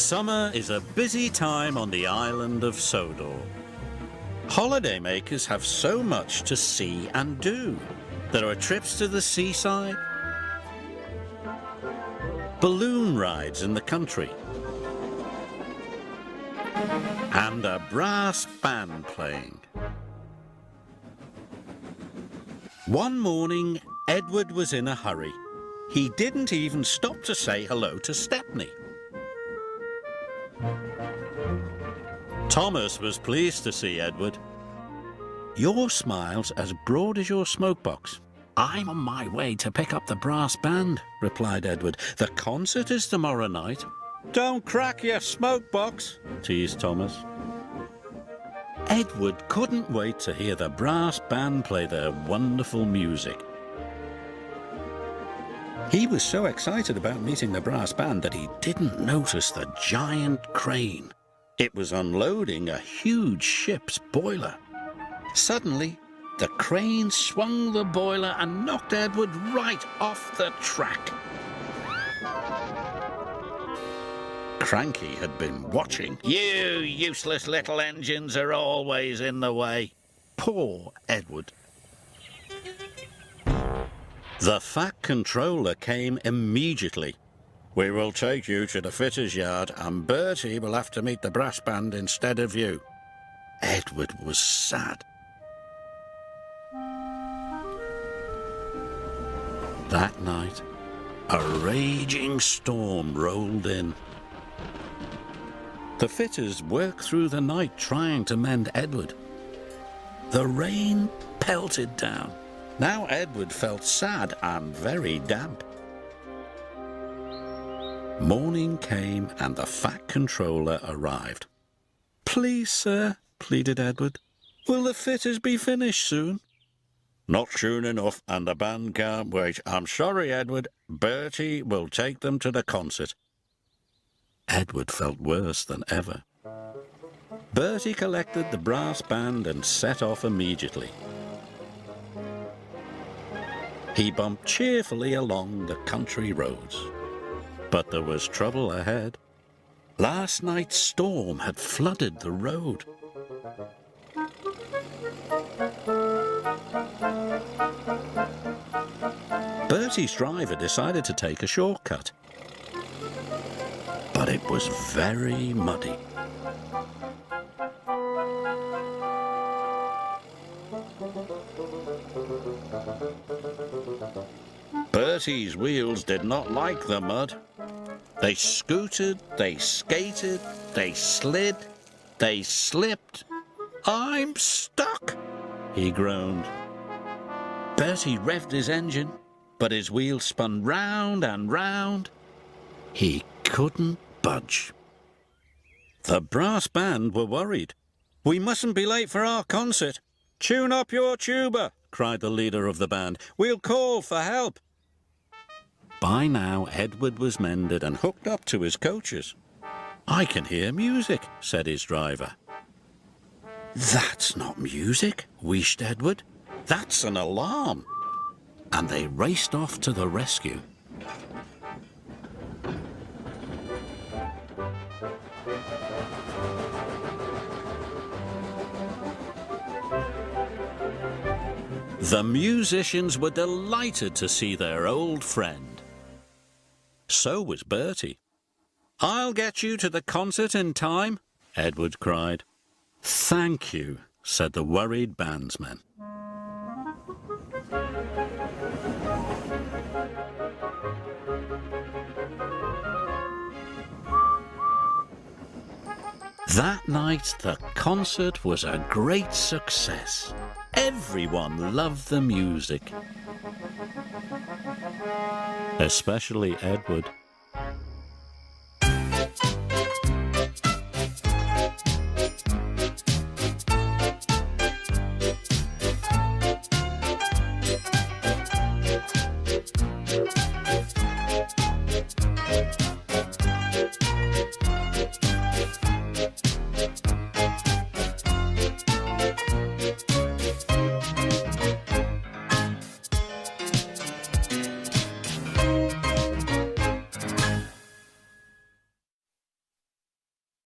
Summer is a busy time on the island of Sodor. Holidaymakers have so much to see and do. There are trips to the seaside, balloon rides in the country, and a brass band playing. One morning, Edward was in a hurry. He didn't even stop to say hello to Stepney. Thomas was pleased to see Edward. "Your smile's as broad as your smoke box." "I'm on my way to pick up the brass band," replied Edward. "The concert is tomorrow night." "Don't crack your smoke box," teased Thomas. Edward couldn't wait to hear the brass band play their wonderful music. He was so excited about meeting the brass band that he didn't notice the giant crane. It was unloading a huge ship's boiler. Suddenly, the crane swung the boiler and knocked Edward right off the track. Cranky had been watching. "You useless little engines are always in the way." Poor Edward. The Fat Controller came immediately. "We will take you to the fitter's yard and Bertie will have to meet the brass band instead of you." Edward was sad. That night, a raging storm rolled in. The fitters worked through the night trying to mend Edward. The rain pelted down. Now Edward felt sad and very damp. Morning came and the Fat Controller arrived. "Please, sir," pleaded Edward, "will the fitters be finished soon?" "Not soon enough, and the band can't wait. I'm sorry, Edward. Bertie will take them to the concert." Edward felt worse than ever. Bertie collected the brass band and set off immediately. He bumped cheerfully along the country roads. But there was trouble ahead. Last night's storm had flooded the road. Bertie's driver decided to take a shortcut. But it was very muddy. Bertie's wheels did not like the mud. They scooted, they skated, they slid, they slipped. "I'm stuck," he groaned. Bertie revved his engine, but his wheels spun round and round. He couldn't budge. The brass band were worried. "We mustn't be late for our concert." "Tune up your tuba," cried the leader of the band. "We'll call for help." By now, Edward was mended and hooked up to his coaches. "I can hear music," said his driver. "That's not music," wheezed Edward. "That's an alarm." And they raced off to the rescue. The musicians were delighted to see their old friend. So was Bertie. "I'll get you to the concert in time," Edward cried. "Thank you," said the worried bandsman. That night, the concert was a great success. Everyone loved the music, especially Edward.